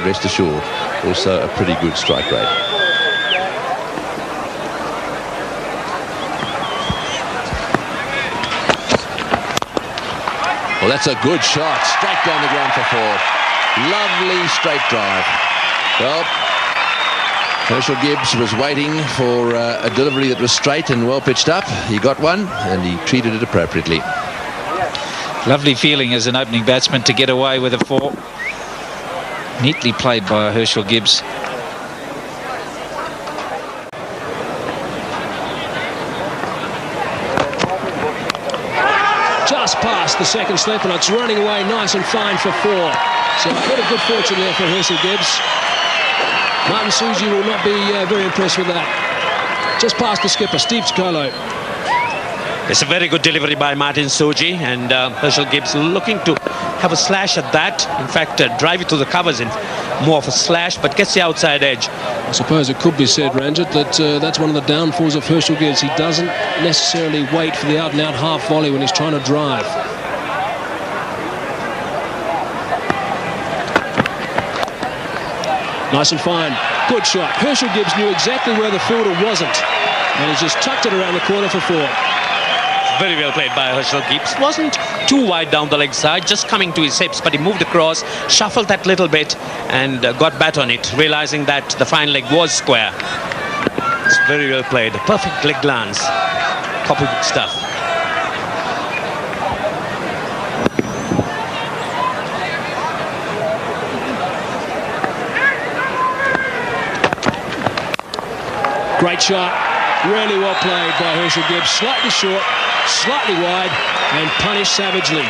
rest assured. Also a pretty good strike rate. Well, that's a good shot. Straight down the ground for 4. Lovely straight drive. Well, Herschelle Gibbs was waiting for a delivery that was straight and well pitched up. He got one and he treated it appropriately. Lovely feeling as an opening batsman to get away with a 4. Neatly played by Herschelle Gibbs. Just past the second slip, and it's running away nice and fine for 4. So a bit of good fortune there for Herschelle Gibbs. Martin Suji will not be very impressed with that. Just past the skipper, Steve Tikolo. It's a very good delivery by Martin Suji, and Herschelle Gibbs looking to have a slash at that. In fact, drive it to the covers in more of a slash, but gets the outside edge. I suppose it could be said, Ranjit, that that's one of the downfalls of Herschelle Gibbs. He doesn't necessarily wait for the out-and-out half volley when he's trying to drive. Nice and fine. Good shot. Herschelle Gibbs knew exactly where the fielder wasn't, and he's just tucked it around the corner for 4. Very well played by Herschelle Gibbs. Wasn't too wide down the leg side, just coming to his hips, but he moved across, shuffled that little bit, and got bat on it, realizing that the fine leg was square. It's very well played. Perfect leg glance. Copybook stuff. Great shot. Really well played by Herschelle Gibbs. Slightly short, slightly wide, and punished savagely.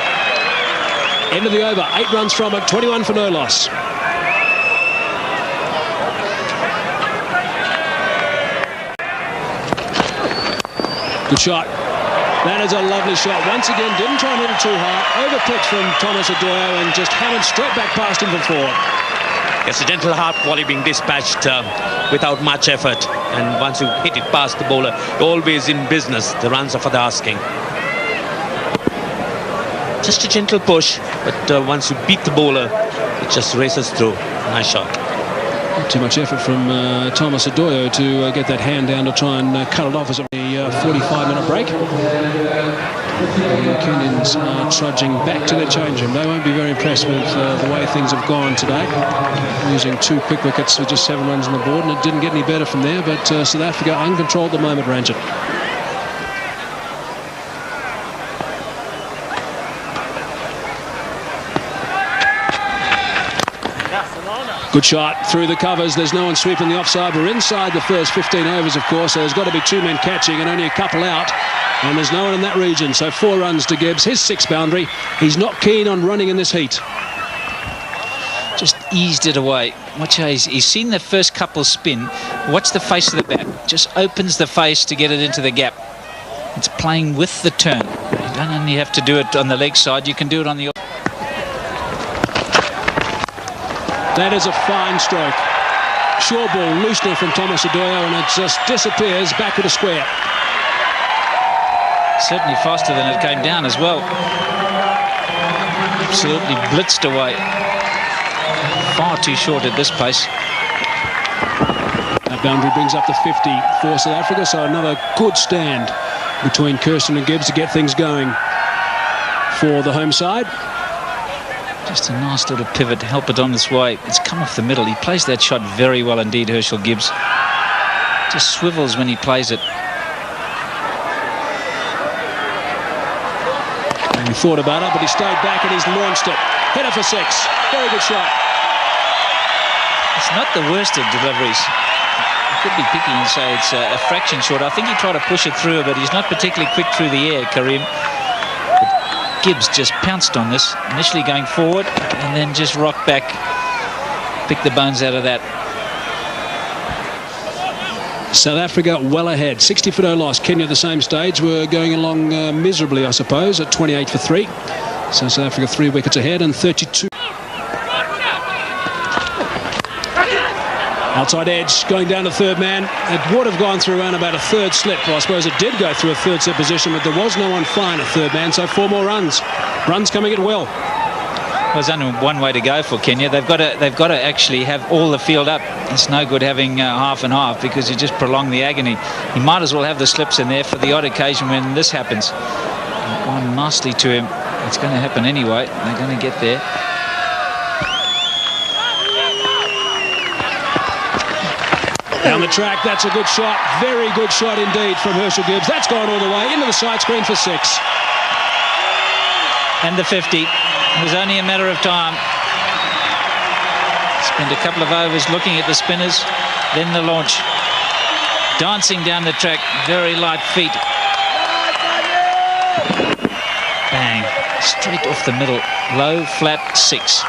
End of the over. 8 runs from it. 21 for no loss. Good shot. That is a lovely shot. Once again, didn't try and hit it too hard. Overpitched from Thomas Adoyo and just hammered straight back past him for 4. It's a gentle half volley being dispatched without much effort. And once you hit it past the bowler, you're always in business. The runs are for the asking. Just a gentle push, but once you beat the bowler, it just races through. Nice shot. Not too much effort from Thomas Adoyo to get that hand down to try and cut it off as a 45-minute break. The Kenyans are trudging back to their change room. They won't be very impressed with the way things have gone today. Losing 2 quick wickets with just 7 runs on the board, and it didn't get any better from there, but South Africa uncontrolled at the moment, Ranjit. Good shot through the covers. There's no one sweeping the offside. We're inside the first 15 overs, of course, so there's got to be 2 men catching and only a couple out. And there's no one in that region, so 4 runs to Gibbs, his 6th boundary. He's not keen on running in this heat. Just eased it away. Watch how he's seen the first couple spin. Watch the face of the bat. Just opens the face to get it into the gap. It's playing with the turn. You don't only have to do it on the leg side, you can do it on the... That is a fine stroke. Short ball, loosening from Thomas Adoyo, and it just disappears back to the square. Certainly faster than it came down as well. Absolutely blitzed away. Far too short at this pace. That boundary brings up the 50 for South Africa, so another good stand between Kirsten and Gibbs to get things going for the home side. Just a nice little pivot to help it on this way. It's come off the middle. He plays that shot very well indeed, Herschelle Gibbs. Just swivels when he plays it. He thought about it, but he stayed back and he's launched it. Header for 6. Very good shot. It's not the worst of deliveries. You could be picky and say it's a fraction short. I think he tried to push it through, but he's not particularly quick through the air, Kareem. Gibbs just pounced on this, initially going forward and then just rocked back, picked the bones out of that. South Africa well ahead, 60 for no loss. Kenya at the same stage were going along miserably, I suppose, at 28 for 3. So South Africa 3 wickets ahead and 32. Outside edge, going down to third man. It would have gone through around about a 3rd slip. Well, I suppose it did go through a 3rd slip position, but there was no one flying at third man, so 4 more runs. Runs coming at will. There's only one way to go for Kenya. They've got to actually have all the field up. It's no good having half and half, because you just prolong the agony. You might as well have the slips in there for the odd occasion when this happens. Gone nicely to him. It's going to happen anyway. They're going to get there. Down the track, that's a good shot. Very good shot indeed from Herschelle Gibbs. That's gone all the way into the side screen for 6. And the 50. It was only a matter of time. Spent a couple of overs looking at the spinners, then the launch. Dancing down the track, very light feet. Bang, straight off the middle. Low, flat, 6.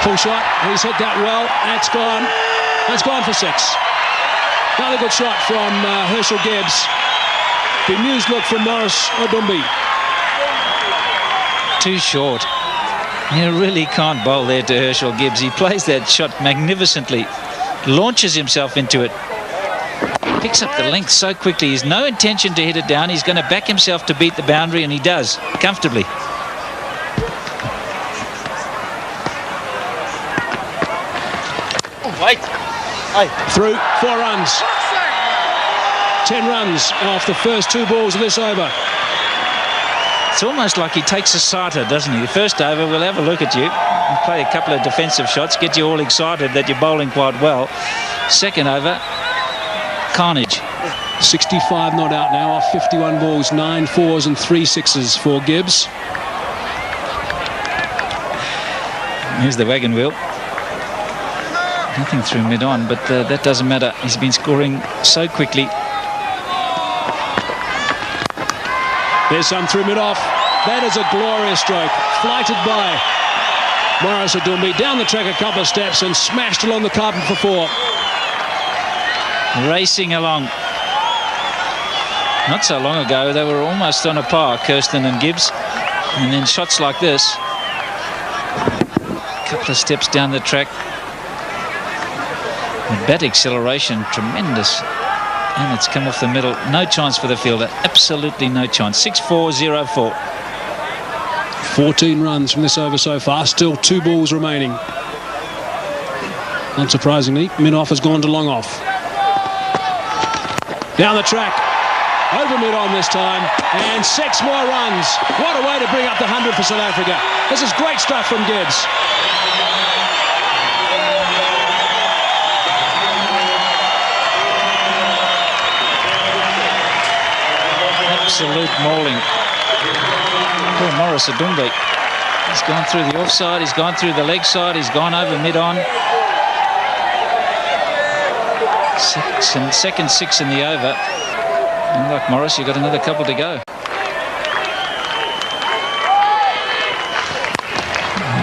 Full shot, he's hit that well. That's gone. That's gone for 6. Another good shot from Herschelle Gibbs. Bemused look from Morris Odumbi. Too short. You really can't bowl there to Herschelle Gibbs. He plays that shot magnificently. Launches himself into it. Picks up the length so quickly. He's no intention to hit it down. He's going to back himself to beat the boundary, and he does, comfortably. Through 4 runs. 10 runs off the first 2 balls of this over. It's almost like he takes a sighter, doesn't he? The first over, we'll have a look at you and play a couple of defensive shots, get you all excited that you're bowling quite well. Second over, carnage. 65 not out now off 51 balls, 9 4s and 3 6s for Gibbs. Here's the wagon wheel. Nothing through mid-on, but that doesn't matter. He's been scoring so quickly. There's some through mid-off. That is a glorious stroke. Flighted by Morris Odumbi. Down the track a couple of steps and smashed along the carpet for 4. Racing along. Not so long ago, they were almost on a par, Kirsten and Gibbs. And then shots like this. A couple of steps down the track. Bat acceleration, tremendous. And it's come off the middle. No chance for the fielder. Absolutely no chance. 6-4-0-4. 14 runs from this over so far. Still 2 balls remaining. Unsurprisingly, mid-off has gone to long off. Down the track. Over mid-on this time. And 6 more runs. What a way to bring up the 100 for South Africa. This is great stuff from Gibbs. Absolute mauling. Poor Morris Odumbi. He's gone through the offside, he's gone through the leg side, he's gone over mid-on. Second 6 in the over. And like Morris, you've got another couple to go.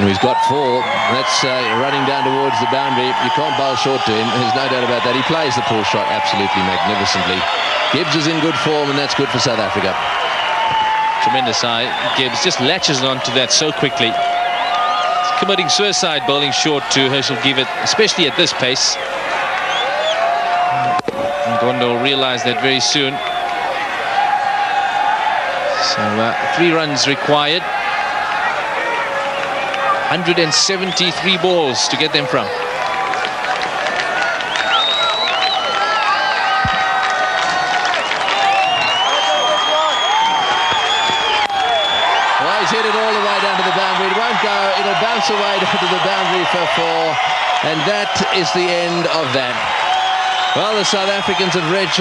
He's got 4. That's running down towards the boundary. You can't bowl short to him. There's no doubt about that. He plays the pull shot absolutely magnificently. Gibbs is in good form, and that's good for South Africa. Tremendous eye. Gibbs just latches on to that so quickly. He's committing suicide bowling short to Herschelle Gibbs, especially at this pace. And Gondo will realise that very soon. So 3 runs required. 173 balls to get them from. Hit it all the way down to the boundary. It won't go. It'll bounce away to the boundary for 4. And that is the end of that. Well, the South Africans have read